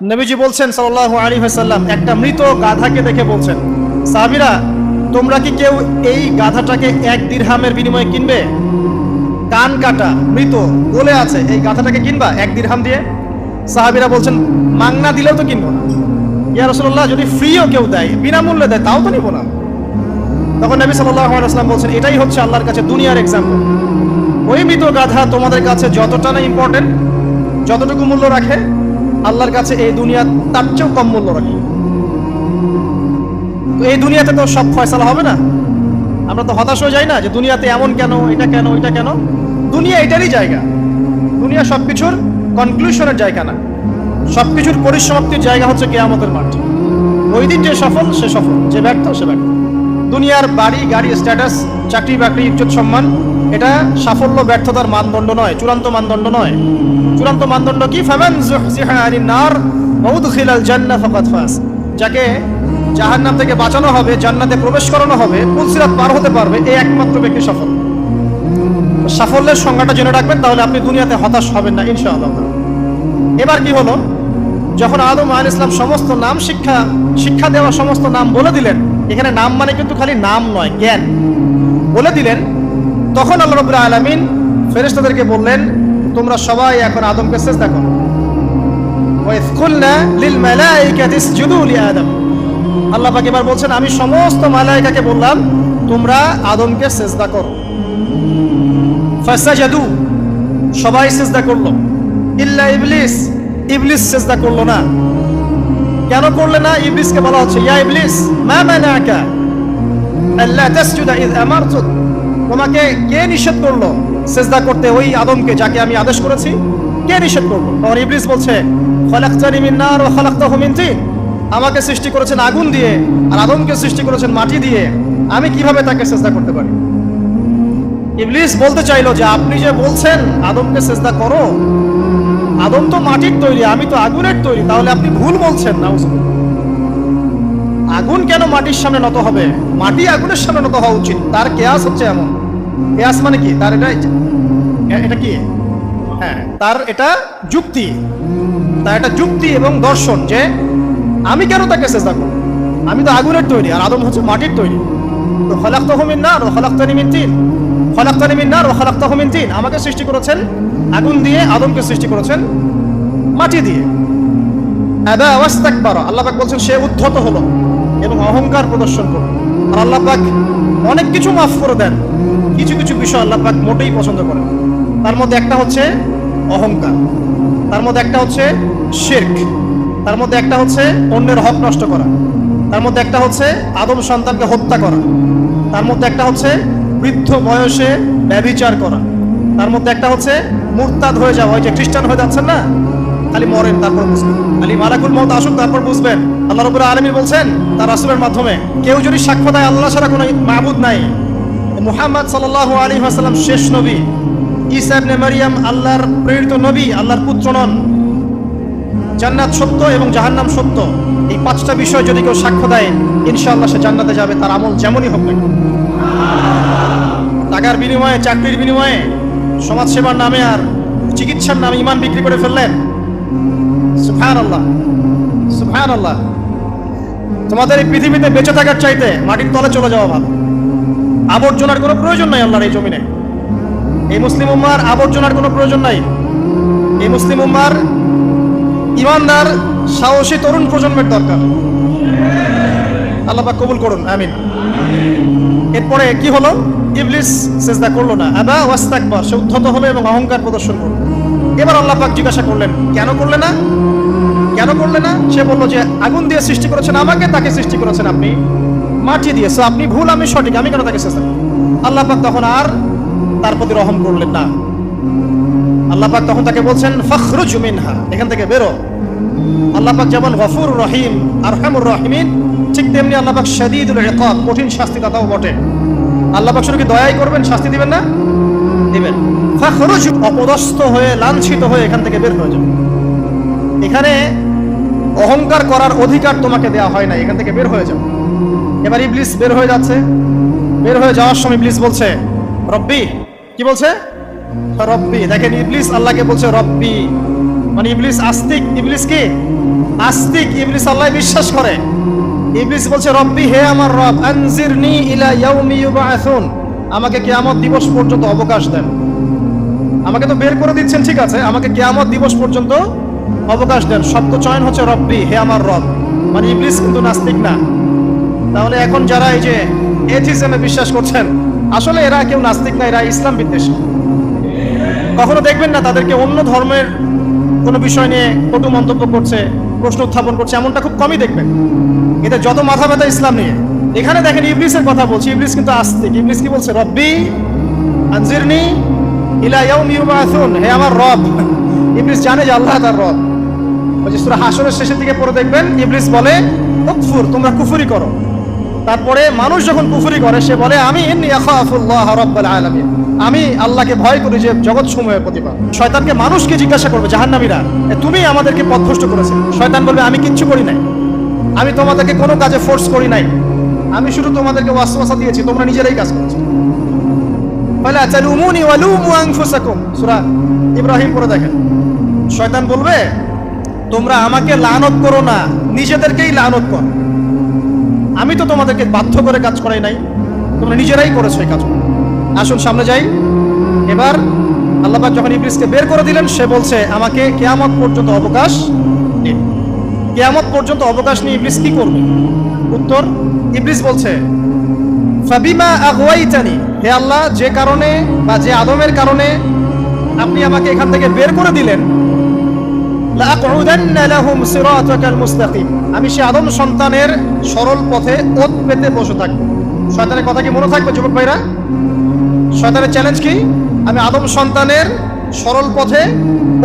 নবীজি বলছেন সাল্লাল্লাহু আলাইহি ওয়াসাল্লাম, একটা মৃত গাধাকে দেখে বলছেন, সাহাবীরা তোমরা কি কেউ এই গাধাটাকে 1 দিরহামের বিনিময়ে কিনবে? কান কাটা, মৃত, গলে আছে, এই গাধাটাকে কিনবা 1 দিরহাম দিয়ে? সাহাবীরা বলছেন, মাংনা দিলেও তো কিনবো না। ইয়া রাসূলুল্লাহ, যদি ফ্রিও কেউ দেয়, বিনামূল্যে দেয়, তাও তো নিব না। তখন নবী সাল্লাল্লাহু আলাইহি ওয়াসাল্লাম বলছেন, এটাই হচ্ছে আল্লাহর কাছে দুনিয়ার এক্সাম্পল। ওই মৃত গাধা তোমাদের কাছে যতটা না ইম্পর্টেন্ট, যতটুকু মূল্য রাখে, আল্লাহর কাছে এই দুনিয়া তার চেয়েও কম মূল্য রাখে। তো এই দুনিয়াতে তো সব ফয়সালা হবে না। আমরা তো হতাশ হয়ে যাই না যে দুনিয়াতে এমন কেন, এটা কেন, এটা কেন। দুনিয়া এটারই জায়গা। দুনিয়া সবকিছুর কনক্লুশনের জায়গা না, সবকিছুর পরিসমাপ্তির জায়গা হচ্ছে কিয়ামতের মাঠ। ওই দিন যে সফল সে সফল, যে ব্যর্থ সে ব্যর্থ। দুনিয়ার বাড়ি গাড়ি, স্ট্যাটাস, চাকরি বাকরি, ইজ্জত সম্মান, এটা সাফল্য ব্যর্থতার মানদণ্ড নয়, চূড়ান্ত মানদণ্ড নয়। চূড়ান্ত মানদণ্ড কি? ফামান যুহজিহা আনিন নার ওয়া উদখিলাল জান্নাহ ফাকাদ ফাজ। যাকে জাহান্নাম থেকে বাঁচানো হবে, জান্নাতে প্রবেশ করানো হবে, পুলসিরাত পার হতে পারবে, এই একমাত্র ব্যক্তি সফল। সাফল্যের সংজ্ঞাটা জেনে রাখবেন, তাহলে আপনি দুনিয়াতে হতাশ হবেন না ইনশাআল্লাহ। এবার কি হলো, যখন আদম আলাইহিস সালাম সমস্ত নাম শিক্ষা দেওয়া সমস্ত নাম বলে দিলেন, এখানে নাম মানে কিন্তু খালি নাম নয়, জ্ঞান বলে দিলেন, তখন আল্লাহ রাব্বুল আলামিন ফেরেশতাদেরকে বললেন, তোমরা সবাই এখন আদমকে সিজদা করো। ওয়া ইয কুলনা লিল মালাইকাতি ইসজুদু লি আদম। আল্লাহ পাক এবার বলছেন, আমি সমস্ত মালায়েকাকে বললাম তোমরা আদমকে সিজদা করো। ফাসাজাদু, সবাই সিজদা করলো, ইল্লা ইবলিস, ইবলিস সিজদা করলো না। কেন করলে না? ইবলিসকে বলা হচ্ছে, ইয়া ইবলিস মা মানাকা আল্লা তাসজুদা ইয আমারতুক। তোমাকে কে নিষেধ করলো সিজদা করতে ওই আদমকে, যাকে আমি আদেশ করেছি? কে নিষেধ করলো? তখন ইবলিস বলছে, খলাকতানি মিন নার ওয়া খলাকতাহু মিন তিন। আমাকে সৃষ্টি করেছেন আগুন দিয়ে, আর আদমকে সৃষ্টি করেছেন মাটি দিয়ে, আমি কিভাবে তাকে সিজদা করতে পারি? ইবলিস বলতে চাইলো যে আপনি যে বলছেন আদমকে সিজদা করো, আদম তো মাটির তৈরি, আমি তো আগুনের তৈরি, তাহলে আপনি ভুল বলছেন। নাউজুবিল্লাহ। আগুন কেন মাটির সামনে নত হবে? মাটি আগুনের সামনে নত হওয়া উচিত। তার কেয়াস হচ্ছে এমন। কেয়াস মানে কি? তার এটা কি? হ্যাঁ, তার এটা যুক্তি, তার এটা যুক্তি এবং দর্শন যে আমি কেন তাকে সিজদা করব? আমি তো আগুনের তৈরি, আর আদম হচ্ছে মাটির তৈরি। তো খলাকতাহু মিন নার ওয়া খলাকতানি মিন তিন। খলাকতানি মিন নার ওয়া খলাকতাহু মিন তিন। আমাকে সৃষ্টি করেছেন আগুন দিয়ে, আদমকে সৃষ্টি করেছেন মাটি দিয়ে। আবা ওয়াস্তাকবারা, আল্লাহ পাক বলছেন সে উদ্ধত হলো এবং অহংকার প্রদর্শন করলো। আর আল্লাহ পাক অনেক কিছু মাফ করে দেন, কিছু কিছু বিষয় আল্লাহ পাক মোটেই পছন্দ করেন। তার মধ্যে একটা হচ্ছে অহংকার, তার মধ্যে একটা হচ্ছে শিরক, তার মধ্যে একটা হচ্ছে অন্যের হক নষ্ট করা, তার মধ্যে একটা হচ্ছে আদম সন্তানকে হত্যা করা, তার মধ্যে একটা হচ্ছে বৃদ্ধ বয়সে ব্যভিচার করা, তার মধ্যে একটা হচ্ছে মুরতাদ হয়ে যাওয়া। ওই যে খ্রিস্টান হয়ে যাচ্ছেন না, খালি মরেন তারপর বুঝবেন, খালি মালাকুল মউত আসুন তারপর বুঝবেন। আল্লাহ রাব্বুল আলামিন বলছেন তার রাসূলের মাধ্যমে, কেউ যদি সাক্ষ্য দেয় আল্লাহ ছাড়া কোনো মাবুদ নাই, মুহাম্মদ সাল্লাল্লাহু আলাইহি ওয়াসাল্লাম শেষ নবী, ঈসা ইবনে মারইয়াম আল্লাহর প্রেরিত নবী, আল্লাহর পুত্র নন, জান্নাত সত্য এবং জাহান্নাম সত্য, এই 5টা বিষয় যদি কেউ সাক্ষ্য দেয়, ইনশাআল্লাহ সে জান্নাতে যাবে, তার আমল যেমনই হোক না। টাকার বিনিময়ে, চাকরির বিনিময়ে, সমাজসেবার নামে আর চিকিৎসার নামে ঈমান বিক্রি করে ফেললেন, সুবহানাল্লাহ, সুবহানাল্লাহ। তোমাদের এই পৃথিবীতে বেঁচে থাকার চাইতে মাটির তলে চলে যাওয়া ভালো। আবর্জনার কোনো প্রয়োজন নাই আল্লাহর এই জমিনে। এই মুসলিম উম্মাহর আবর্জনার কোনো প্রয়োজন নাই। এই মুসলিম উম্মাহর ইমানদার সাহসী তরুণ প্রজন্মের দরকার। আল্লাহ পাক কবুল করুন, আমিন। এরপরে কি হলো? ইবলিস সিজদা করলো না, আবা ওয়াস্তাকবার, সে উদ্ধত হলো এবং অহংকার প্রদর্শন করলো। এবার আল্লাহ পাক জিজ্ঞাসা করলেন, কেন করলে না? কেন করলে না? সে বলল যে আগুন দিয়ে সৃষ্টি করেছেন আমাকে, তাকে সৃষ্টি করেছেন আপনি মাটি দিয়ে, সো আপনি ভুল, আমি সঠিক, আমি কেন তাকে সিজদা? আল্লাহ পাক তখন আর তার প্রতি রহম করলেন না। আল্লাহ পাক তখন তাকে বলছেন, ফাখরুজ মিনহা, এখান থেকে বেরো। আল্লাহ পাক যেমন গফুর রহিম, আরহামুর রাহিমিন, ঠিক তেমনি আল্লাহ পাক শাদীদুল ইকাব, কঠিন শাস্তিদাতাও বটে। আল্লাহ পাক শুধু কি দয়াই করবেন, শাস্তি দিবেন না? দিবেন। ফাখরুজ, অপদস্থ হয়ে, লাঞ্ছিত হয়ে এখান থেকে বের হয়ে যাও। এখানে অহংকার করার অধিকার তোমাকে দেওয়া হয় না, এখান থেকে বের হয়ে যাও। এবার ইবলিস বের হয়ে যাচ্ছে। বের হয়ে যাওয়ার সময় ইবলিস বলছে রব্বি। কি বলছে? রব্বি। দেখেন, ইবলিস আল্লাহকে বলছে রব্বি, মানে ইবলিস আস্তিক। ইবলিস কি? আস্তিক ইবলিস আল্লাহ বিশ্বাস করে। ইবলিস বলছে রব্বি, হে আমার রব, আনজিরনি ইলা ইয়াউমি ইউবআসুন, আমাকে কিয়ামত দিবস পর্যন্ত অবকাশ দেন। আমাকে তো বের করে দিচ্ছেন, ঠিক আছে, আমাকে কিয়ামত দিবস পর্যন্ত অবকাশ দেন। শব্দ চয়ন হচ্ছে রব্বি, হে আমার রব, মানে ইবলিস কিন্তু নাস্তিক না। তাহলে এখন যারা এই যে এথিজমে বিশ্বাস করছেন, আসলে এরা কেউ নাস্তিক না, এরা ইসলাম বিদ্বেষী। কখনো দেখবেন না তাদেরকে অন্য ধর্মের কোনো বিষয় নিয়ে কটু মন্তব্য করছে, প্রশ্ন উত্থাপন করছে, এমনটা খুব কমই দেখবেন। এদের যত মাথা ব্যথা ইসলাম নিয়ে। এখানে দেখেন ইবলিসের কথা বলছি, ইবলিস কিন্তু আস্তিক। ইবলিস কি বলছে? রব্বি আনজিরনি ইলা ইয়াউমি ইউবআসুন, হে আমার রব। ইবলিস জানে যে আল্লাহ তার রব। ওই যে সূরা হাশরের শেষের দিকে পড়ে দেখবেন ইবলিস বলে উকফুর, তোমরা কুফরি করো। তারপরে মানুষ যখন কুফরি করে সে বলে আমি ইন্নী আখাফুল্লাহ রাব্বাল আলামিন, আমি আল্লাহকে ভয় করি যে জগৎ সমূহের প্রতিপালক। শয়তানকে মানুষকে জিজ্ঞাসা করবে জাহান্নামীরা, তুমি আমাদেরকে পথভ্রষ্ট করেছো। শয়তান বলবে আমি কিচ্ছু করি নাই, আমি তোমাদেরকে কোনো কাজে ফোর্স করি নাই, আমি শুধু তোমাদেরকে ওয়াসওয়াসা দিয়েছি, তোমরা নিজেরাই কাজ করছো। ফালা তালুমুনি ওয়ালুমু আনফুসাকুম, সূরা ইব্রাহিম পড়ে দেখেন। শয়তান বলবে তোমরা আমাকে লানত করো না, নিজেদেরকেই লানত করো, আমি তো তোমাদেরকে বাধ্য করে কাজ করাই নাই, তোমরা নিজেরাই করেছো এই কাজ। আসুন সামনে যাই। এবার আল্লাহ পাক যখন ইবলিসকে বের করে দিলেন, সে বলছে আমাকে কিয়ামত পর্যন্ত অবকাশ দিন। কিয়ামত পর্যন্ত অবকাশ নিয়ে ইবলিস কি করবে? উত্তর, ইবলিস বলছে ফাবিমা আগওয়াইতানি, হে আল্লাহ, যে কারণে বা যে আদমের কারণে আপনি আমাকে এখান থেকে বের করে দিলেন, লাআকউদান্না লাহুম সিরাতাকাল মুস্তাকিম, আমি সে আদম সন্তানের সরল পথে ওত পেতে বসে থাকবো। শয়তানের কথা কি মনে থাকবে যুবক ভাইরা? শয়তানের চ্যালেঞ্জ কি? আমি আদম সন্তানের সরল পথে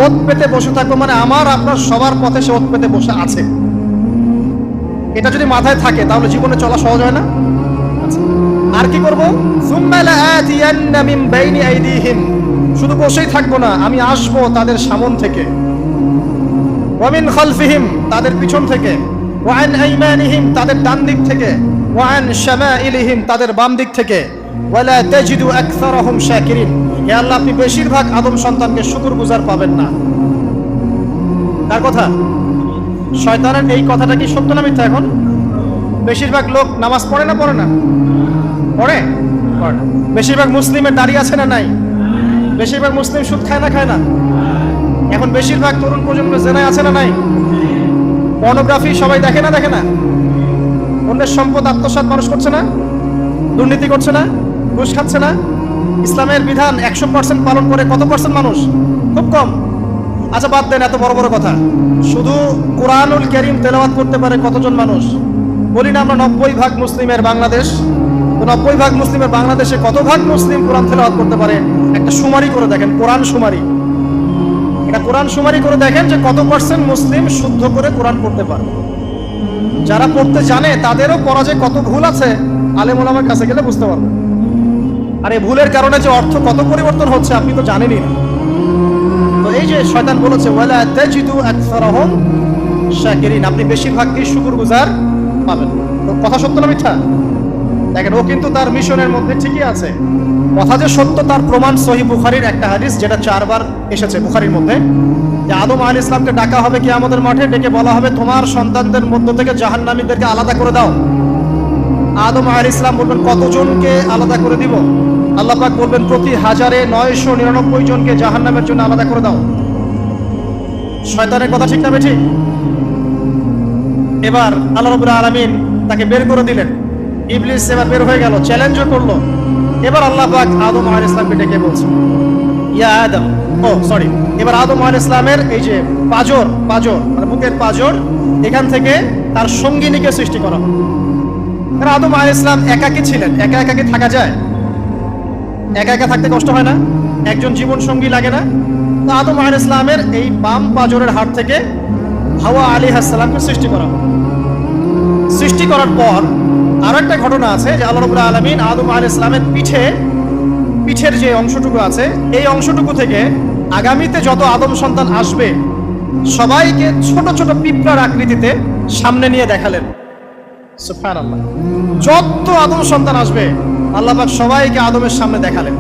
ওত পেতে বসে থাকবো, মানে আমার আপনার সবার পথে সে ওত পেতে বসে আছে। এটা যদি মাথায় থাকে তাহলে জীবনে চলা সহজ হয় না? আর কি করবো? সুম্মা লাআতিয়ান্না মিন বাইনি আইদিহিম, শুধু বসেই থাকবো না, আমি আসবো তাদের সামন থেকে, ওয়া মিন খালফিহিম, তাদের পিছন থেকে, ওয়া আন আইমানিহিম, তাদের ডান দিক থেকে, ওয়া আন শামাইলিহিম, তাদের বাম দিক থেকে, ওয়ালা তাজিদু আকসারাহুম শাকিরিন, হে আল্লাহ, আপনি বেশিরভাগ আদম সন্তানকে শুকরগুজার পাবেন না। কার কথা? শয়তানের এই কথাটা কি সত্য না মিথ্যা? এখন বেশিরভাগ লোক নামাজ পড়ে না পড়ে না? পড়ে। বেশিরভাগ মুসলিমের দাড়ি আছে না নাই? বেশিরভাগ মুসলিম সুদ খায় না খায় না? এখন বেশিরভাগ তরুণ প্রজন্ম জেনায় আছে না নাই? পর্নোগ্রাফি সবাই দেখে না দেখে না? অন্যের সম্পদ আত্মসাৎ মানুষ করছে না? দুর্নীতি করছে না? ঘুষ খাচ্ছে না? ইসলামের বিধান 100% পালন করে কত পার্সেন্ট মানুষ? খুব কম। আচ্ছা বাদ দেন এত বড় বড় কথা, শুধু কোরআনুল কারীম তেলাওয়াত করতে পারে কতজন মানুষ? বলি না আমরা 90% মুসলিমের বাংলাদেশ, তো 90% মুসলিমের বাংলাদেশে কত ভাগ মুসলিম কোরআন তেলাওয়াত করতে পারে? একটা শুমারি করে দেখেন, কোরআন শুমারি। এটা কোরআন শুমারি করে দেখেন যে কত পার্সেন্ট মুসলিম শুদ্ধ করে কোরআন পড়তে পারে। যারা পড়তে জানে তাদেরও পড়া যে কত ভুল আছে, আলেম ওলামার কাছে গেলে বুঝতে পারবেন। আর এই ভুলের কারণে যে অর্থ কত পরিবর্তন হচ্ছে আপনি তো জানেনই না। তো এই যে শয়তান বলেছে ওয়ালা তাজিদু আকসারাহুম শাকিরিন, আপনি বেশিরভাগই শুকরগুজার পাবেন। তো কথা সত্য না মিথ্যা? দেখেন ও কিন্তু তার মিশনের মধ্যে ঠিকই আছে। কথা যে সত্য তার প্রমাণ সহিহ বুখারীর একটা হাদিস, যেটা 4 বার এসেছে বুখারীর মধ্যে, যে আদম আলাইহিস সালামকে ডাকা হবে কিয়ামতের মাঠে, ডেকে বলা হবে তোমার সন্তানদের মধ্য থেকে জাহান্নামীদেরকে আলাদা করে দাও। আদম আলাইহিস সালাম বলবেন কতজনকে আলাদা করে দিব? আল্লাহ পাক বলবেন প্রতি 1099 জনকে জাহান্নামের জন্য আলাদা করে দাও। শয়তানের কথা ঠিক না বেঠিক? এবার আল্লাহ রাব্বুল আলামিন তাকে বের করে দিলেন। ইবলিস এবার বের হয়ে গেল, চ্যালেঞ্জও করলো। এবার আল্লাহ পাক আদম আলাইহিস সালামকে ডেকে বলছে ইয়া আদম, এবার আদম আলাইহিস সালামের এই যে পাজর মানে বুকের পাজর, এখান থেকে তার সঙ্গিনীকে সৃষ্টি করা হলো। কারণ আদম আলাইহিস সালাম একাকী ছিলেন, একা কি থাকা যায়? একা থাকতে কষ্ট হয় না? একজন জীবন সঙ্গী লাগে না? তো আদম আলাইহিস সালামের এই বাম পাজরের হাড় থেকে হাওয়া আলাইহিস সালামকে সৃষ্টি করা হলো। সৃষ্টি করার পর আরো একটা ঘটনা আছে যে আল্লাহ রাব্বুল আলামিন আদম আলাইহিস সালামের পিঠের যে অংশটুকু আছে, এই অংশটুকু থেকে আগামীতে যত আদম সন্তান আসবে সবাইকে ছোট ছোট পিঁপড়ার আকৃতিতে সামনে নিয়ে দেখালেন। সুবহানাল্লাহ। যত আদম সন্তান আসবে আল্লাহ পাক সবাইকে আদমের সামনে দেখালেন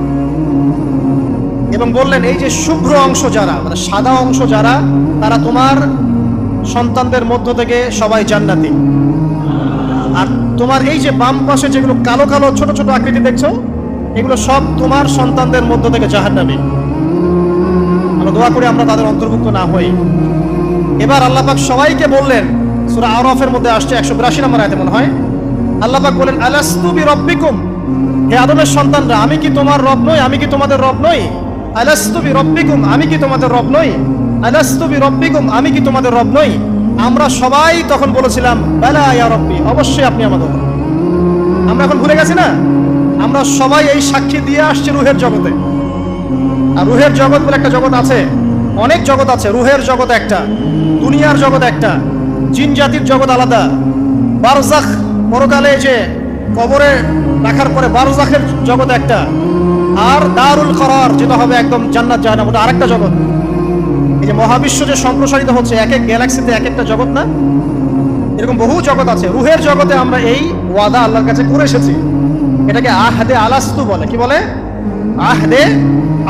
এবং বললেন এই যে শুভ্র অংশ যারা, মানে সাদা অংশ যারা, তারা তোমার সন্তানদের মধ্য থেকে সবাই জান্নাতি। আর তোমার এই যে বাম পাশে যেগুলো কালো কালো ছোট ছোট আকৃতি দেখছো, এগুলো সব তোমার সন্তানদের মধ্য থেকে জাহান্নামী। আমরা দোয়া করি আমরা তাদের অন্তর্ভুক্ত না হই। এবার আল্লাহ পাক সবাইকে বললেন, সূরা আরাফের মধ্যে আসছে 182 নম্বর আয়াতে মনে হয়, আল্লাহ পাক বলেন আলাস্তু বিরাব্বিকুম, হে আদমের সন্তানরা, আমি কি তোমার রব নই? আমি কি তোমাদের রব নই? আলাস্তু বিরাব্বিকুম, আমি কি তোমাদের রব নই? আলাস্তু বিরাব্বিকুম, আমি কি তোমাদের রব নই? আমরা সবাই তখন বলেছিলাম বালা ইয়া রাব্বি, অবশ্যই আপনি আমাদের রব। আমরা এখন ভুলে গেছি না? আমরা সবাই এই সাক্ষী দিয়ে আসছি রুহের জগতে। আর রুহের জগৎ বলে একটা জগৎ আছে, অনেক জগৎ আছে। রুহের জগৎ একটা, দুনিয়ার জগৎ একটা, জিন জাতির জগৎ আলাদা, বারজাখ পরকালে যে কবরে রাখার পরে বারজাখের জগৎ একটা, আর দারুল করার যেটা হবে একদম জান্নাত জাহান্নাম, ওটা আরেকটা জগৎ। এই যে মহাবিশ্ব যে সম্প্রসারিত হচ্ছে, এক এক গ্যালাক্সিতে এক একটা জগৎ না, এরকম বহু জগৎ আছে। রুহের জগতে আমরা এই ওয়াদা আল্লাহর কাছে করে এসেছি। এটাকে আহদে আলাস্তু বলে। কি বলে? আহদে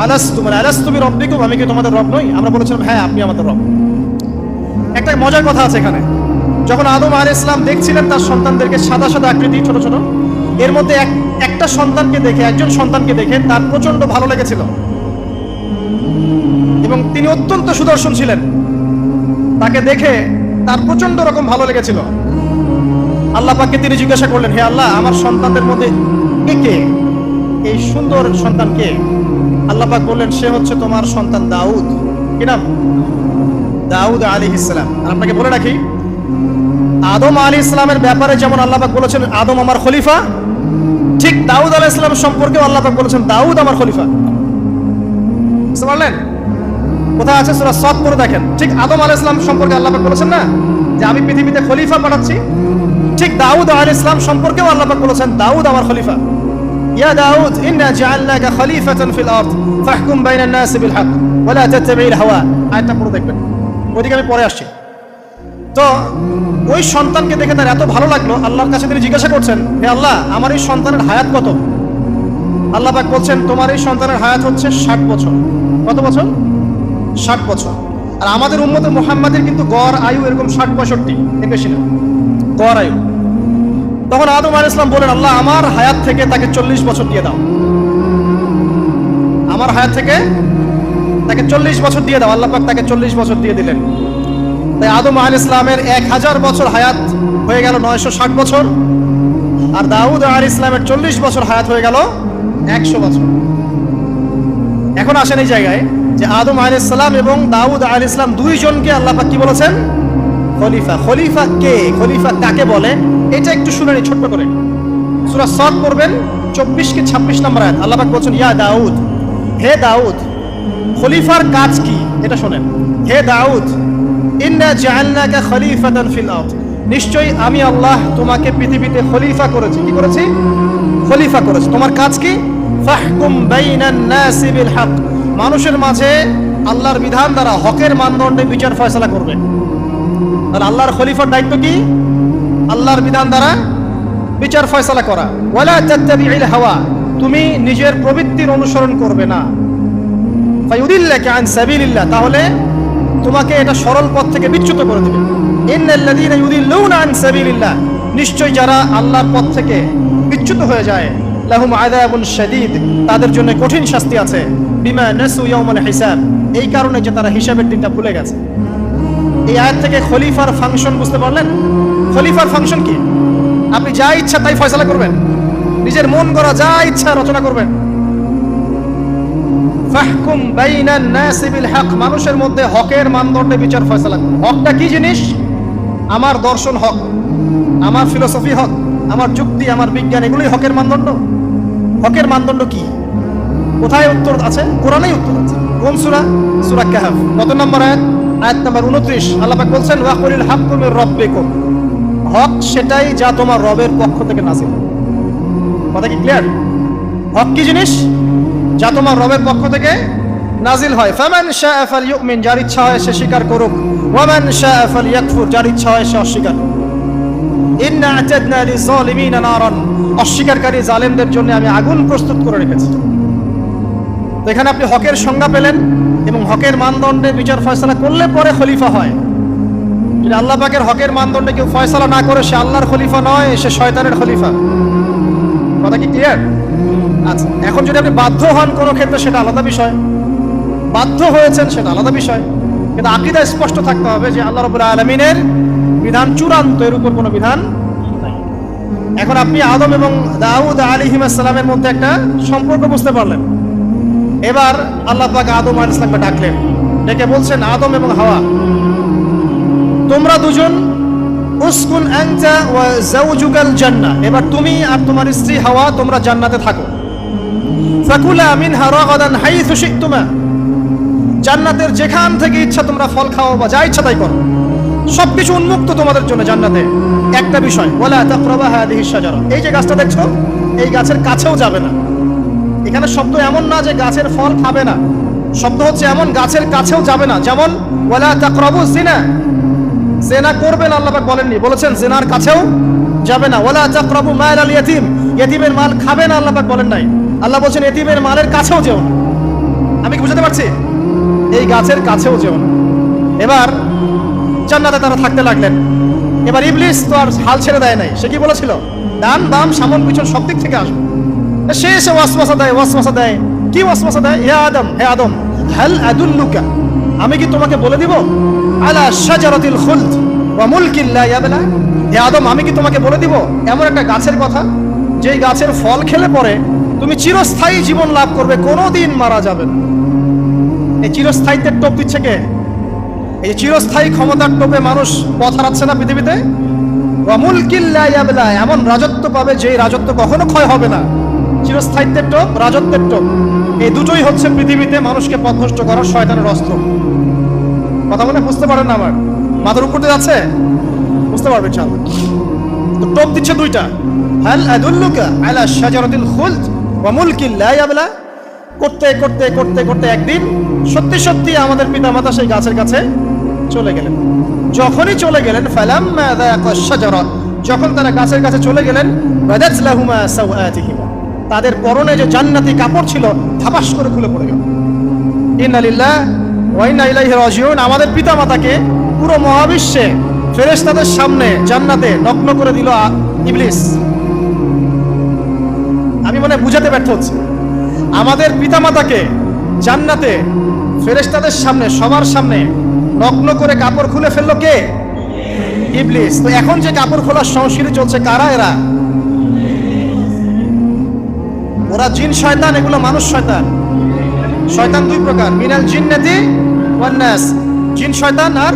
আলাস্তু, মানে আলাস্তু বিরাব্বিকুম, আমি কি তোমাদের রব নই? আমরা বলেছিলাম হ্যাঁ আপনি আমাদের রব। একটা মজার কথা আছে এখানে, যখন আদম আলাইহিস সালাম দেখছিলেন তার সন্তানদেরকে সাদা সাদা আকৃতি ছোট ছোট, এর মধ্যে একটা সন্তানকে দেখে, একজন সন্তানকে দেখে তার প্রচন্ড ভালো লেগেছিল এবং তিনি অত্যন্ত সুদর্শন ছিলেন। তাকে দেখে তার প্রচন্ড রকম ভালো লেগেছিল। আল্লাহ পাককে তিনি জিজ্ঞাসা করলেন, হে আল্লাহ, আমার সন্তানদের মধ্যে কে, এই সুন্দর সন্তান কে? আল্লাহ পাক বললেন, সে হচ্ছে তোমার সন্তান দাউদ। কি নাম? দাউদ আলাইহিস সালাম। আর আপনাকে বলে রাখি, আদম আলাইহিস সালামের ব্যাপারে যেমন আল্লাহ পাক বলেছেন আদম আমার খলিফা, ঠিক দাউদ আলাইহিস সালাম সম্পর্কেও আল্লাহ পাক বলেছেন দাউদ আমার খলিফা। বুঝতে পারলেন? কোথায় আছে? সূরা সাদ পড়ে দেখেন। ঠিক আদম আলাইহিস সালাম সম্পর্কে আল্লাহ পাক বলেছেন না যে আমি পৃথিবীতে খলিফা পাঠাচ্ছি, ঠিক দাউদ আলাইহিস সালাম সম্পর্কেও আল্লাহ পাক বলেছেন দাউদ আমার খলিফা। ইয়া দাউদ ইন্না জাআলনাকা খলিফাতান ফিল আরদ ফাহকুম বাইনান নাস বিল হক ওয়া লা তাত্তাবি'ল হাওয়া। আয়াতটা পড়ে দেখবেন, ওইদিকে আমি পরে আসছি। তো ওই সন্তানকে দেখে তার এত ভালো লাগলো, আল্লাহর কাছে তিনি জিজ্ঞাসা করছেন, হে আল্লাহ, আমার এই সন্তানের হায়াত কত? আল্লাহ পাক বলছেন, তোমার এই সন্তানের হায়াত হচ্ছে 60 বছর। কত বছর? 60 বছর। আর আমাদের উম্মতে মুহাম্মাদের কিন্তু গড় আয়ু এরকম 60-65, এর বেশি না গড় আয়ু। তখন আদম আলাইহিস সালাম বলেন, আল্লাহ, আমার হায়াত থেকে তাকে 40 বছর দিয়ে দাও। আমার হায়াত থেকে তাকে 40 বছর দিয়ে দাও। আল্লাহ পাক তাকে 40 বছর দিয়ে দিলেন। তাই আদম আলাইহিস সালামের 1000 বছর হায়াত হয়ে গেল 960 বছর, আর দাউদ আলাইহিস সালামের 40 বছর হায়াত হয়ে গেল 100 বছর। এখন আসেন এই জায়গায় যে আদম আলাইহিস সালাম এবং দাউদ আলাইহিস সালাম দুইজনকে আল্লাহ পাক কি বলেছেন? খলিফা। খলিফা কে? খলিফা কাকে বলে? এটা একটু শুনে নিন ছোট্ট করে। সূরা সাদ পড়বেন 24 কি 26 নম্বর আয়াত। আল্লাহ পাক বলছেন, ইয়া দাউদ, হে দাউদ, খলিফার কাজ কি এটা শুনেন। হে দাউদ, ইন্না জাআলনাকা খলিফাতান ফিল আরদ, নিশ্চয়ই আমি আল্লাহ তোমাকে পৃথিবীতে খলিফা করেছি। কি করেছি? খলিফা করেছি। তোমার কাজ কি? ফাহকুম বাইনান নাস বিল হক, মানুষের মাঝে আল্লাহর বিধান দ্বারা হকের মানদণ্ডে বিচার ফয়সালা করবে। তাহলে আল্লাহর খলিফার দায়িত্ব কি? আল্লাহর বিধান দ্বারা বিচার ফয়সালা করা। ওয়ালা তাত্তাবি'ল হাওয়া, তুমি নিজের প্রবৃত্তির অনুসরণ করবে না। ফায়ুদিল্লাকা আন সাবিলিল্লাহ, তাহলে তোমাকে এটা সরল পথ থেকে বিচ্যুত করে দেবে। ইন্নাল্লাযীনা ইউদিল্লুনা আন সাবিলিল্লাহ, নিশ্চয় যারা আল্লাহর পথ থেকে বিচ্যুত হয়ে যায়, লাহুম আযাবুন শাদীদ, তাদের জন্য কঠিন শাস্তি আছে। বিমা নাসু ইয়াউমাল হিসাব, এই কারণে যে তারা হিসাবের দিনটা ভুলে গেছে। এই আয়াত থেকে খলিফার ফাংশন বুঝতে পারলেন? খলিফার ফাংশন কি? আপনি যা ইচ্ছা তাই ফয়সালা করবেন, নিজের মন করা যা ইচ্ছা রচনা করবেন। ফাহকুম বাইনান নাস বিল হক, মানুষের মধ্যে হকের মানদণ্ডে বিচার ফয়সালা করুন। হকটা কি জিনিস? আমার দর্শন হক, আমার ফিলোসফি হক, আমার যুক্তি, আমার বিজ্ঞান, এগুলোই হকের মানদণ্ড। হকের মানদণ্ড কি? কোথায় উত্তর আছে? কোরআনেই উত্তর আছে। কোন সূরা? সূরা কাহফ। কত নম্বর আয়াত? আয়াত নম্বর 29। আল্লাহ পাক বলছেন, ওয়া কুলিল হাক্কু মির রাব্বিকুম, হক সেটাই যা তোমার রবের পক্ষ থেকে নাযিল। কথা কি ক্লিয়ার? হক কি জিনিস? যা তোমার রবের পক্ষ থেকে নাজিল হয়। ফামান শাআ ফালইউমিন, যার ইচ্ছা হয় সে স্বীকার করুক। ওয়া মান শাআ ফালইয়াকফুর, যার ইচ্ছা হয় সে অস্বীকার করুক। ইন্না আ'তাদনা লিযালিমিনা নারান, অস্বীকারী জালেমদের জন্য আমি আগুন প্রস্তুত করে রেখেছি। তো এখানে আপনি হকের সংজ্ঞা পেলেন এবং হকের মানদণ্ডে বিচার ফয়সালা করলে পরে খলিফা হয়। যদি আল্লাহ পাকের হকের মানদণ্ডে কেউ ফয়সালা না করে, সে আল্লাহর খলিফা নয়, সে শয়তানের খলিফা। কথা কি ক্লিয়ার? আচ্ছা, এখন যদি আপনি বাধ্য হন কোনো ক্ষেত্রে, সেটা আলাদা বিষয়। বাধ্য হয়েছেন সেটা আলাদা বিষয়, কিন্তু আকীদা স্পষ্ট থাকতে হবে যে আল্লাহ রাব্বুল আলামিনের বিধান চূড়ান্ত, এর উপর কোনো বিধান নাই। এখন আপনি আদম এবং দাউদ আলাইহিস সালামের মধ্যে একটা সম্পর্ক বুঝতে পারলেন। এবার আল্লাহ পাক আদম আলাইহিস সালামকে ডাকলেন, ডেকে বলছেন, আদম এবং হাওয়া, তোমরা দুজন উসকুন আনতা ওয়া যাওজুকাল জান্নাহ, এবার তুমি আর তোমার স্ত্রী হাওয়া তোমরা জান্নাতে থাকো। ফাকুলা মিনহা রাগাদান হাইথু শি'তুমা, জান্নাতের যেখান থেকে ইচ্ছা তোমরা ফল খাও বা যা ইচ্ছা তাই করো, সবকিছু উন্মুক্ত তোমাদের জন্য জান্নাতে। একটা বিষয়, ওয়ালা তাকরাবা হাদিহিশ শাজারা, এই যে গাছটা দেখছো, এই গাছের কাছেও যাবে না। এখানে শব্দ এমন না যে গাছের ফল খাবে না, শব্দ হচ্ছে এমন গাছের কাছেও যাবে না। যেমন ওয়ালা তাকরাবু জিনা, জিনা করবেন আল্লাহ পাক বলেননি, বলেছেন জিনার কাছেও যাবে না। ওয়ালা তাকরাবু মাল আল ইয়াতীম, ইয়াতীমের মাল খাবে না আল্লাহ পাক বলেন নাই, আল্লাহ বলেছেন ইয়াতীমের মালের কাছেও যেও না। আমি কি বুঝাতে পারছি? এই গাছের কাছেও যেও না। এবার জান্নাতে তারা থাকতে লাগলেন। এবার ইবলিস তো আর হাল ছেড়ে দেয় নাই, সে কি বলেছিল? ডান বাম সামন পিছন সব দিক থেকে আসবে। সে এসে ওয়াসওয়াসা দেয়। কি ওয়াসওয়াসা দেয়? হে আদম, হাল আদুল্লুকা, আমি কি তোমাকে বলে দিব? আলা শাজারাতিল খুলদ ওয়া মুলকিন লা ইয়াবলা, হে আদম, আমি কি তোমাকে বলে দিব এমন একটা গাছের কথা, যেই গাছের ফল খেলে পরে তুমি চিরস্থায়ী জীবন লাভ করবে, কোনোদিন মারা যাবে না। এই চিরস্থায়িত্বের টোপ দিচ্ছে কে? এই চিরস্থায়ী ক্ষমতার টোপে মানুষ পথ হারাচ্ছে না পৃথিবীতে। ওয়া মুলকিন লা ইয়াবলা, এমন রাজত্ব পাবে যেই রাজত্ব কখনো ক্ষয় হবে না। চিরস্থায়িত্বের টোপ, রাজত্বের টোপ, এই দুটোই হচ্ছে পৃথিবীতে মানুষকে পথভ্রষ্ট করার শয়তানের অস্ত্র। কথা বলে বুঝতে পারেন না? আমার মাথার উপর দিয়ে যাচ্ছে, বুঝতে পারবেন ইনশাআল্লাহ। তো টোপ দিচ্ছে দুইটা, হাল আদুল্লুকা আলা শাজারাতিল খুলদ ওয়া মুলকিন লা ইয়াবলা। করতে করতে করতে করতে একদিন সত্যি সত্যি আমাদের পিতামাতা সেই গাছের কাছে চলে গেলেন। যখনই চলে গেলেন, ফালাম্মা যাকা শাজারা, যখন তারা গাছের কাছে চলে গেলেন, বাদাত লাহুমা সাওআতিহিমা, তাদের পরনে যে জান্নাতি কাপড় ছিল ধাপাস করে খুলে পড়ে গেল। ইন্না লিল্লাহি ওয়া ইন্না ইলাইহি রাজিউন। আমাদের পিতামাতাকে পুরো মহাবিশ্বে ফেরেশতাদের সামনে জান্নাতে নগ্ন করে দিল ইবলিস। আমি মনে বুঝাতে ব্যর্থ হচ্ছি। আমাদের পিতামাতাকে জান্নাতে ফেরেশতাদের সামনে, সবার সামনে নগ্ন করে কাপড় খুলে ফেললো কে? ইবলিস। তো এখন যে কাপড় খোলার সংস্কৃতি চলছে, কারা এরা? ওরা জিন শয়তান, এগুলো মানুষ শয়তান। শয়তান দুই প্রকার, মিনাল জিন্নাতি ওয়ান নাস, জিন শয়তান আর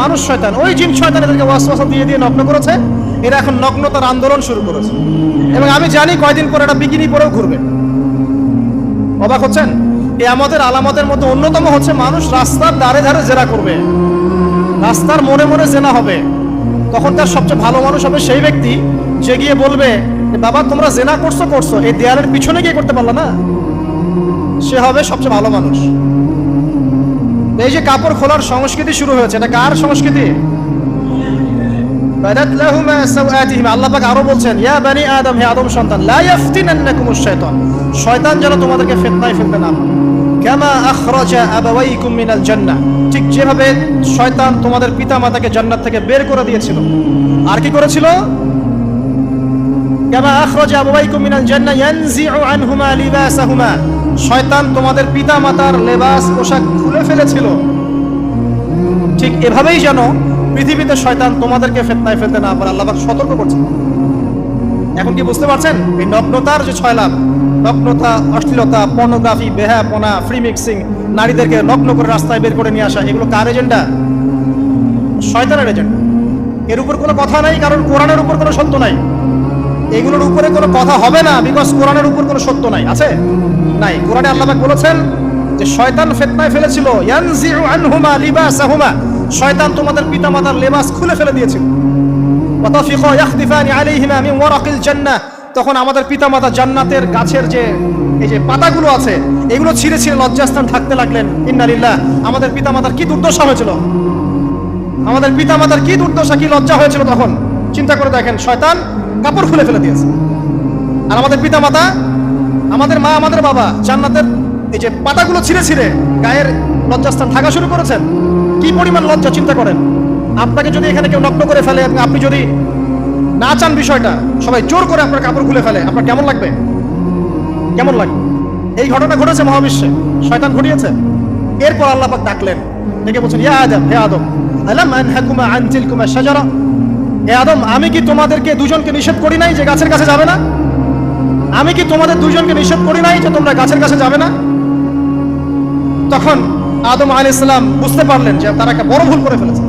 মানুষ শয়তান। ওই জিন শয়তান এদেরকে ওয়াসওয়াসা দিয়ে নগ্ন করেছে। এরা এখন নগ্নতার আন্দোলন শুরু করেছে, এবং আমি জানি কয়দিন পরে এটা বিকিনি পরেও ঘুরবে। অবাক হচ্ছেন? এই আমাদের আলামতের মধ্যে অন্যতম হচ্ছে মানুষ রাস্তার ধারে ধারে জেনা করবে, রাস্তার মোড়ে মোড়ে জেনা হবে। তখন তার সবচেয়ে ভালো মানুষ হবে সেই ব্যক্তি যে গিয়ে বলবে, বাবা তোমরা জেনা করছো, এই দেয়ালের পিছনে গিয়ে করতে পারলো না, সে হবে সবচেয়ে ভালো মানুষ। এই যে কাপড় খোলার সংস্কৃতি শুরু হয়েছে, এটা কার সংস্কৃতি? বাদাত লাহুমা সাওআতিহিমা। আল্লাহ পাক আরো বলছেন, ইয়া বানি আদম, হে আদম সন্তান, লা ইয়াফতিনান্নাকুমুশ শাইতান, শয়তান যেন তোমাদেরকে ফিতনায় ফেলতে না পারে। কামা আখরাজা আবাওয়াইকুম মিনাল জান্নাহ, ঠিক যেভাবে শয়তান তোমাদের পিতামাতাকে জান্নাত থেকে বের করে দিয়েছিল, আর কি করেছিল? কামা আখরাজা আবাওয়াইকুম মিনাল জান্নাহ ইয়ানজিউ আনহুমা লিবাসাহুমা, শয়তান তোমাদের পিতামাতার লেবাস পোশাক খুলে ফেলেছিল, ঠিক এভাবেই যেন পৃথিবীতে শয়তান তোমাদেরকে ফিতনায় ফেলতে না পারে। আল্লাহ পাক সতর্ক করছেন। এখন কি বুঝতে পারছেন? এই নগ্নতার যে ছয়লাভ, নগ্নতা, অশ্লীলতা, পর্নোগ্রাফি, বেহায়াপনা, ফ্রি মিক্সিং, নারীদেরকে নগ্ন করে রাস্তায় বের করে নিয়ে আসা, এগুলো কার এজেন্ডা? শয়তানের এজেন্ডা। এর উপর কোনো কথা নাই, কারণ কোরআনের উপর কোনো সত্য নাই। এগুলোর উপরে কোনো কথা হবে না, বিকজ কোরআনের উপর কোনো সত্য নাই। আছে? নাই। কোরআনে আল্লাহ পাক বলেছেন যে শয়তান ফিতনায় ফেলেছিল, ইয়ানজিউ আনহুমা লিবাসাহুমা, শয়তান তোমাদের পিতামাতার লেবাস খুলে ফেলে দিয়েছিল। ওয়া তাফিকা ইয়াখদিফানি আলাইহিমা মিন ওয়ারাকিল জান্নাহ, তখন আমাদের পিতামাতা জান্নাতের গাছের যে এই যে পাতাগুলো আছে, এগুলো ছিঁড়ে ছিঁড়ে লজ্জাস্থান থাকতে লাগলেন। ইন্না লিল্লাহ। আমাদের পিতামাতার কি দুর্দশা হয়েছিল, আমাদের পিতামাতার কি দুর্দশা, কি লজ্জা হয়েছিল তখন। চিন্তা করে দেখেন, শয়তান কাপড় খুলে ফেলে দিয়েছে। আর আমাদের পিতামাতা, আমাদের মা, আমাদের বাবা জান্নাতের এই যে পাতাগুলো ছিঁড়ে ছিঁড়ে গায়ের লজ্জাস্থান থাকা শুরু করেছেন। কি পরিমাণ লজ্জা চিন্তা করেন। আপনাকে যদি এখানে কেউ নগ্ন করে ফেলে এবং আপনি যদি না চান বিষয়টা, সবাই জোর করে আপনার কাপড় খুলে ফেলে, আপনার কেমন লাগবে? কেমন লাগবে? এই ঘটনা ঘটেছে মহাবিশ্বে, শয়তান ঘটিয়েছে। এরপর আল্লাহ পাক ডাকলেন, ডেকে বলছেন, ইয়া আদম, হে আদম, আলাম আনহাকুমা আন তিলকুমা শাজারা, হে আদম, আমি কি তোমাদেরকে দুজনকে নিষেধ করি নাই যে গাছের কাছে যাবে না? আমি কি তোমাদের দুজনকে নিষেধ করি নাই যে তোমরা গাছের কাছে যাবে না? তখন আদম আলাইহিস সালাম বুঝতে পারলেন যে তারা একটা বড় ভুল করে ফেলেছে।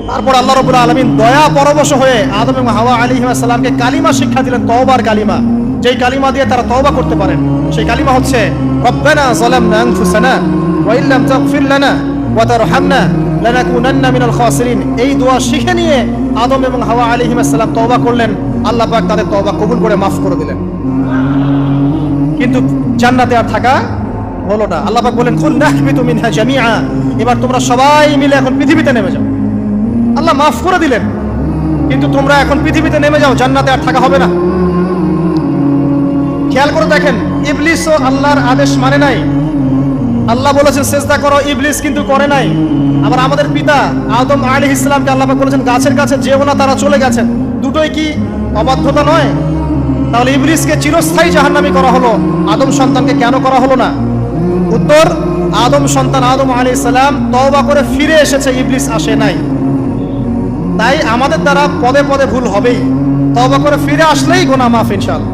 তারপর আল্লাহ রাব্বুল আলামিন দয়া পরবশ হয়ে আদম এবং হাওয়া আলাইহিস সালামকে কালিমা শিক্ষা দিলেন, তওবার কালিমা, যেই কালিমা দিয়ে তারা তওবা করতে পারেন। সেই কালিমা হচ্ছে রব্বানা যালামনা আনফুসানা ওয়া ইল্লাম তাগফির লানা ওয়া তারহামনা লানাকুনান্না মিনাল খাসিরিন। এই দোয়া শিখে নিয়ে আদম এবং হাওয়া আলাইহিস সালাম তওবা করলেন, আল্লাহ পাক তাদের তওবা কবুল করে মাফ করে দিলেন। কিন্তু জান্নাতে আর থাকা হলো না। আল্লাহ পাক বলেন, কুল নাহবিতু মিনহা জামিআ, এবার তোমরা সবাই মিলে এখন পৃথিবীতে নেমে যাও। আল্লাহ মাফ করে দিলেন, কিন্তু তোমরা এখন পৃথিবীতে নেমে যাও, জান্নাতে আর থাকা হবে না। খেয়াল করে দেখেন, ইবলিসও আল্লাহর আদেশ মানে নাই। আল্লাহ বলেছেন সেজদা করো, ইবলিস কিন্তু করে নাই। আবার আমাদের পিতা আদম আলাইহিস সালামকে আল্লাহ পাক বলেছেন গাছের কাছে যেও না, তারা চলে গেছেন। দুটোই কি অবাধ্যতা নয়? তাহলে ইবলিসকে চিরস্থায়ী জাহান্নামী করা হলো, আদম সন্তানকে কেন করা হলো না? উত্তর, আদম সন্তান আদম আলাইহিস সালাম তওবা করে ফিরে এসেছে, ইবলিস আসে নাই। তাই আমাদের দ্বারা পদে পদে ভুল হবেই, তওবা করে ফিরে আসলেই গুনাহ মাফ ইনশাআল্লাহ।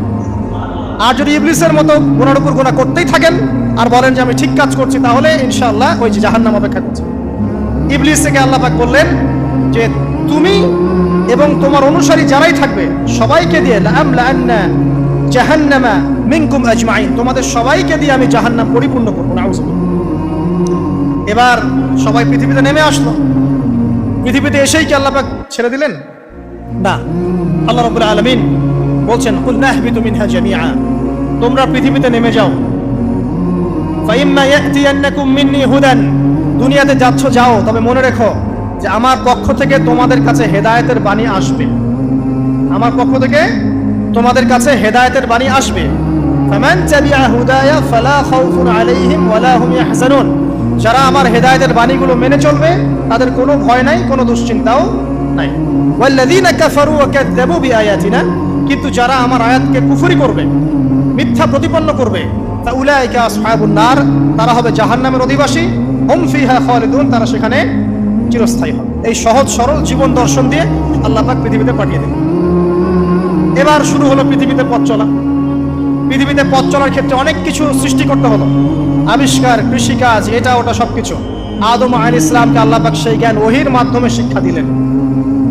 আর যদি ইবলিসের মতো গুনার উপর গুনাহ করতেই থাকেন আর বলেন যে আমি ঠিক কাজ করছি, তাহলে ইনশাআল্লাহ ওই যে জাহান্নাম অপেক্ষা করছে। ইবলিস থেকে আল্লাহ পাক বললেন যে তুমি এবং তোমার অনুসারী যারাই থাকবে সবাইকে দিয়ে লাআমলাআন্না জাহান্নামা মিনকুম আজমাইন, তোমাদের সবাইকে দিয়ে আমি জাহান্নাম পরিপূর্ণ করব। নাউযুবিল্লাহ। এবার সবাই পৃথিবীতে নেমে আসলো। পৃথিবীতে এসেই কি আল্লাহ পাক ছেড়ে দিলেন? না, আল্লাহ রাব্বুল আলামিন বলছেন, কুল নাহবিতু মিনহা জামিআ, তোমরা পৃথিবীতে নেমে যাও। ফাইম্মা ইয়াতিয়ান্নাকুম মিন্নি হুদান, দুনিয়াতে যাচ্ছ যাও, তবে মনে রেখো যে আমার পক্ষ থেকে তোমাদের কাছে হেদায়েতের বাণী আসবে। আমার পক্ষ থেকে তোমাদের কাছে হেদায়েতের বাণী আসবে। ফামান তাবিআ হুদায়া ফালা খাউফুন আলাইহিম ওয়ালা হুম ইয়াহজানুন, যারা আমার হেদায়েতের বাণীগুলো মেনে চলবে তাদের কোনো ভয় নাই, কোনো দুশ্চিন্তাও নাই। ওয়াল্লাযীনা কাফারু ওয়া কাযযাবু বিআয়াতিনা, কিন্তু যারা আমার আয়াতকে কুফরি করবে, মিথ্যা প্রতিপন্ন করবে, ফাউলাইকা আসহাবুন নার, তারা হবে জাহান্নামের অধিবাসী। হুম ফিহা খালিদুন, তারা সেখানে চিরস্থায়ী হবে। এই সহজ সরল জীবন দর্শন দিয়ে আল্লাহ পাক পৃথিবীতে পাঠিয়ে দেন। এবার শুরু হলো পৃথিবীতে পথ চলা। পৃথিবীতে পথ চলার ক্ষেত্রে অনেক কিছু সৃষ্টি করতে হলো, আবিষ্কার, কৃষিকাজ, এটা ওটা সবকিছু। আদম আলাইহিস সালামকে আল্লাহ পাক সেই জ্ঞান ওহীর মাধ্যমে শিক্ষা দিলেন।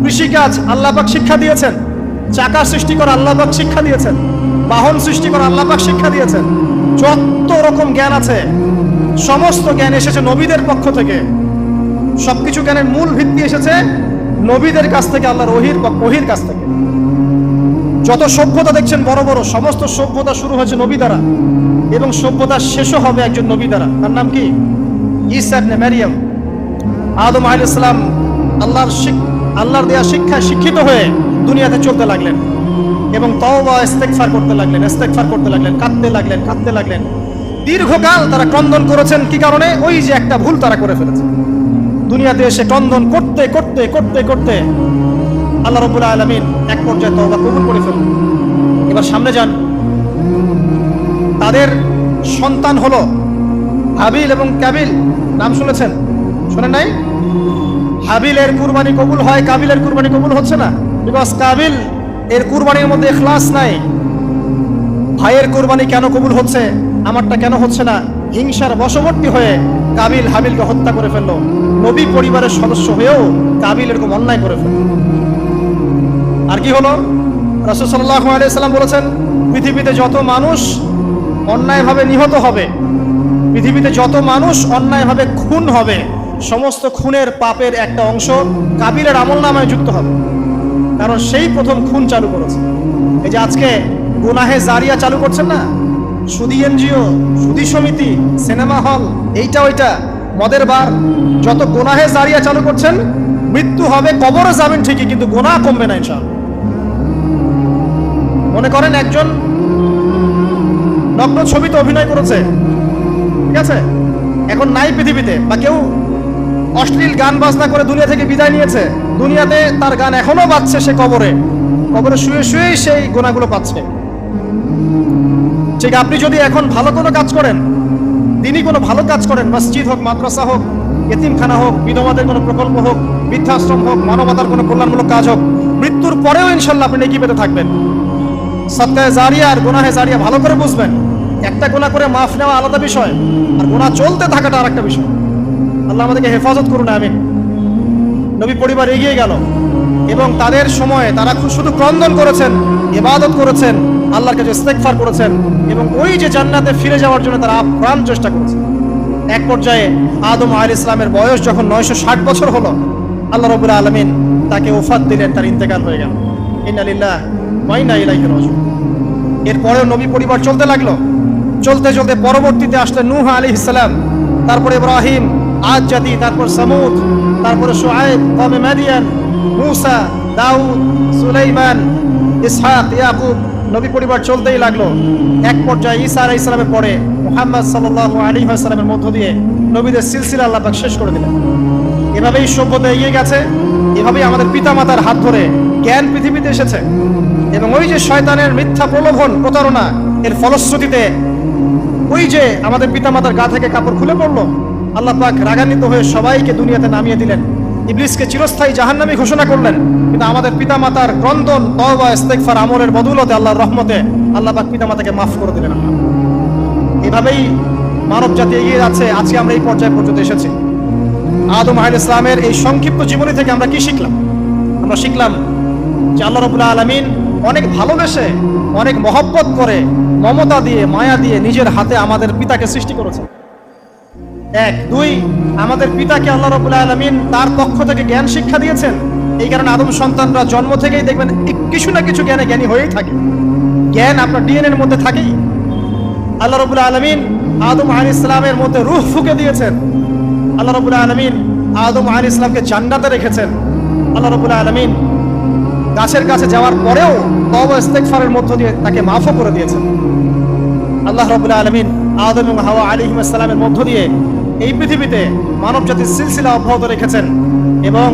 কৃষিকাজ আল্লাহ পাক শিক্ষা দিয়েছেন, চাকা সৃষ্টি করা আল্লাহ পাক শিক্ষা দিয়েছেন, বাহন সৃষ্টি করা আল্লাহ পাক শিক্ষা দিয়েছেন। যত রকম জ্ঞান আছে সমস্ত জ্ঞান এসেছে নবীদের পক্ষ থেকে। সবকিছু জ্ঞানের মূল ভিত্তি এসেছে নবীদের কাছ থেকে, আল্লাহর ওহীর কাছ থেকে। যত সভ্যতা দেখছেন বড় বড়, সমস্ত সভ্যতা শুরু হয়েছে নবী দ্বারা, এবং সভ্যতা শেষও হবে একজন নবী দ্বারা। তার নাম কি? ঈসা ইবনে মারইয়াম। আদম আলাইহিস সালাম আল্লাহর দেয়া শিক্ষায় শিক্ষিত হয়ে দুনিয়াতে চলতে লাগলেন এবং তওবা ইস্তেগফার করতে লাগলেন, কাঁদতে লাগলেন। দীর্ঘকাল তারা ক্রন্দন করেছেন। কি কারণে? ওই যে একটা ভুল তারা করে ফেলেছে। দুনিয়াতে এসে ক্রন্দন করতে আল্লাহ রাব্বুল আলামিন এক পর্যায়ে তওবা কবুল করে ফেললেন। এবার সামনে যান। তাদের সন্তান হলো হাবিল এবং কাবিল। নাম শুনেছেন? শোনেন নাই? হাবিলের কুরবানি কবুল হয়, কাবিলের কুরবানি কবুল হচ্ছে না। বিকজ কাবিল এর কুরবানির মধ্যে ইখলাস নাই। ভাইয়ের কুরবানি কেন কবুল হচ্ছে, আমারটা কেন হচ্ছে না? হিংসার বশবর্তী হয়ে কাবিল হাবিলকে হত্যা করে ফেললো। নবী পরিবারের সদস্য হয়েও কাবিল এরকম অন্যায় করে ফেলল। আর কি হলো? রাসূল সাল্লাল্লাহু আলাইহি সাল্লাম বলেছেন, পৃথিবীতে যত মানুষ অন্যায়ভাবে নিহত হবে, পৃথিবীতে যত মানুষ অন্যায়ভাবে খুন হবে, সমস্ত খুনের পাপের একটা অংশ কাবিলের আমলনামায় যুক্ত হবে। কারণ সেই প্রথম খুন চালু করেছে। এই যে আজকে গুনাহে জারিয়া চালু করছেন না, সুদী এনজিও, সুদী সমিতি, সিনেমা হল, এইটা ওইটা, মদের বার, যত গুনাহে জারিয়া চালু করছেন, মৃত্যু হবে, কবরে যাবেন ঠিকই, কিন্তু গুনাহ কমবে না ইনশাআল্লাহ। মনে করেন একজন নগ্ন ছবিতে অভিনয় করেছে, ঠিক আছে, এখন নাই পৃথিবীতে, বা কেউ অশ্লীল গান বাজনা করে দুনিয়া থেকে বিদায় নিয়েছে, দুনিয়াতে তার গান এখনো বাজছে, সে কবরে শুয়ে শুয়েই সেই গুনাহগুলো পাচ্ছে। ঠিক আপনি যদি এখন ভালো কোনো কাজ করেন, দিনই কোনো ভালো কাজ করেন, মসজিদ হোক, মাদ্রাসা হোক, এতিমখানা হোক, বিধবাদের কোনো প্রকল্প হোক, বৃদ্ধাশ্রম হোক, মানবতার কোনো কল্যাণমূলক কাজ হোক, মৃত্যুর পরেও ইনশাল্লাহ আপনি নেকি পেতে থাকবেন। সদকায়ে জারিয়া আর গুনাহে জারিয়া ভালো করে বুঝবেন। একটা গুনাহ করে মাফ নেওয়া আলাদা বিষয়, আর গুনাহ চলতে থাকাটা আরেকটা বিষয়। আল্লাহ আমাদেরকে হেফাজত করুন, আমিন। নবী পরিবার এগিয়ে গেল এবং তাদের সময়ে তারা শুধু ক্রন্দন করেছেন, ইবাদত করেছেন, আল্লাহর কাছে ইস্তেগফার করেছেন এবং ওই যে জান্নাতে ফিরে যাওয়ার জন্য তারা আপ্রাণ চেষ্টা করেছেন। এক পর্যায়ে আদম আলাইহিস সালামের বয়স যখন 960 বছর হলো, আল্লাহ রাব্বুল আলামিন তাকে ওফাত দিলেন, তার ইন্তেকাল হয়ে গেল। ইন্না লিল্লাহি ওয়া ইন্না ইলাইহি রাজিউন। এরপরেও নবী পরিবার চলতে লাগলো, চলতে চলতে পরবর্তীতে আসলেন নূহ আলাইহিস সালাম, তারপরে ইব্রাহিম, আদ জাতি, তারপর সামুদ, তারপরে শুআয়ব, কওমে মাদিয়ান, মূসা, দাউদ, সুলাইমান, ইসহাক, ইয়াকুব। নবী পরিবার চলতেই লাগলো। এক পর্যায়ে ঈসা আলাইহিস সালামের পরে মুহাম্মদ সাল্লাল্লাহু আলাইহি ওয়াসাল্লামের মধ্য দিয়ে নবীদের সিলসিলা আল্লাহ পাক শেষ করে দিলেন। এভাবেই সভ্যতা এগিয়ে গেছে, এভাবেই আমাদের পিতামাতার হাত ধরে জ্ঞান পৃথিবীতে এসেছে এবং ওই যে শয়তানের মিথ্যা প্রলোভন, প্রতারণা, এর ফলশ্রুতিতে ওই যে আমাদের পিতামাতার গা থেকে কাপড় খুলে পড়লো, আল্লাহ পাক রাগান্বিত হয়ে সবাইকে দুনিয়াতে নামিয়ে দিলেন, ইবলিসকে চিরস্থায়ী জাহান্নামী ঘোষণা করলেন। কিন্তু আমাদের পিতামাতার ক্রন্দন, তওবা, ইস্তেগফার, আমলের বদৌলতে, আল্লাহর রহমতে আল্লাহ পাক পিতামাতাকে মাফ করে দিলেন। এভাবেই মানব জাতি এগিয়ে যাচ্ছে। আজকে আমরা এই পর্যায়ে পর্যন্ত এসেছি। আদম আলাইহিস সালামের এই সংক্ষিপ্ত জীবনী থেকে আমরা কি শিখলাম? আমরা শিখলাম যে আল্লাহ রাব্বুল আলামিন অনেক ভালোবেসে, অনেক মহব্বত করে, মমতা দিয়ে, মায়া দিয়ে নিজের হাতে আমাদের পিতাকে সৃষ্টি করেছেন। এক, দুই, আমাদের পিতাকে আল্লাহ রাব্বুল আলামিন তার পক্ষ থেকে জ্ঞান শিক্ষা দিয়েছেন। এই কারণে আদম সন্তানরা জন্ম থেকেই দেখবেন কিছু না কিছু জ্ঞানে জ্ঞানী হয়েই থাকে। জ্ঞান আপনার ডিএনএ এর মধ্যে থাকেই। আল্লাহ রাব্বুল আলামিন আদম আলাইহিস সালামের মধ্যে রূহ ফুঁকে দিয়েছেন। আল্লাহ রাব্বুল আলামিন আদম আলাইহিস সালামকে জান্নাতে রেখেছেন। আল্লাহ রাব্বুল আলামিন গাছের কাছে যাওয়ার পরেও তওবা ইস্তেগফারের মধ্য দিয়ে তাকে মাফও করে দিয়েছেন। আল্লাহ রাব্বুল আলামিন আদম এবং হাওয়া আলাইহিস সালামের মধ্য দিয়ে এই পৃথিবীতে মানব জাতির সিলসিলা অব্যাহত রেখেছেন এবং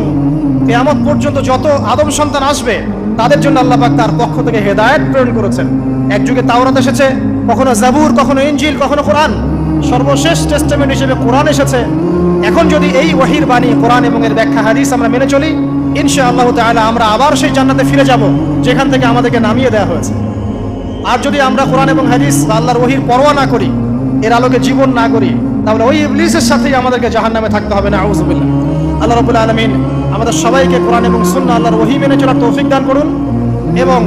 কিয়ামত পর্যন্ত যত আদম সন্তান আসবে তাদের জন্য আল্লাহ পাক তার পক্ষ থেকে হেদায়েত প্রেরণ করেছেন। এক যুগে তাওরাত এসেছে, কখনো জাবুর, কখনো ইনজিল, কখনো কোরআন, সর্বশেষ টেস্টামেন্ট হিসেবে কোরআন এসেছে। এখন যদি এই ওহীর বাণী, কোরআন এবং এর ব্যাখ্যা, হাদিস আমরা মেনে চলি, ইনশাআল্লাহ তাআলা আমরা আবার সেই জান্নাতে ফিরে যাব যেখান থেকে আমাদেরকে নামিয়ে দেওয়া হয়েছে। আর যদি আমরা কোরআন এবং হাদিস বা আল্লাহর ওহীর পরোয়া না করি, এর আলোকে জীবন না করি, তাহলে ওই ইবলিসের সাথেই আমাদেরকে জাহান্নামে থাকতে হবে। নাউযুবিল্লাহ। আল্লাহ রাব্বুল আলামিন আমাদের সবাইকে কোরআন এবং সুন্নাহ, আল্লাহর ওহী মেনে চলার তৌফিক দান করুন এবং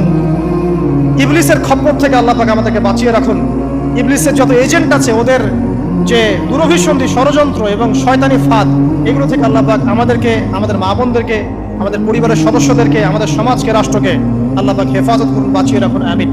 ইবলিসের খপ্পর থেকে আল্লাহ পাক আমাদেরকে বাঁচিয়ে রাখুন। ইবলিসের যত এজেন্ট আছে, ওদের যে দুরভিসন্ধি, ষড়যন্ত্র এবং শয়তানি ফাঁদ, এগুলো থেকে আল্লাহ পাক আমাদেরকে, আমাদের মা বোনদেরকে, আমাদের পরিবারের সদস্যদেরকে, আমাদের সমাজকে, রাষ্ট্রকে আল্লাহ পাক হেফাজত করুন, বাঁচিয়ে রাখুন। আমিন।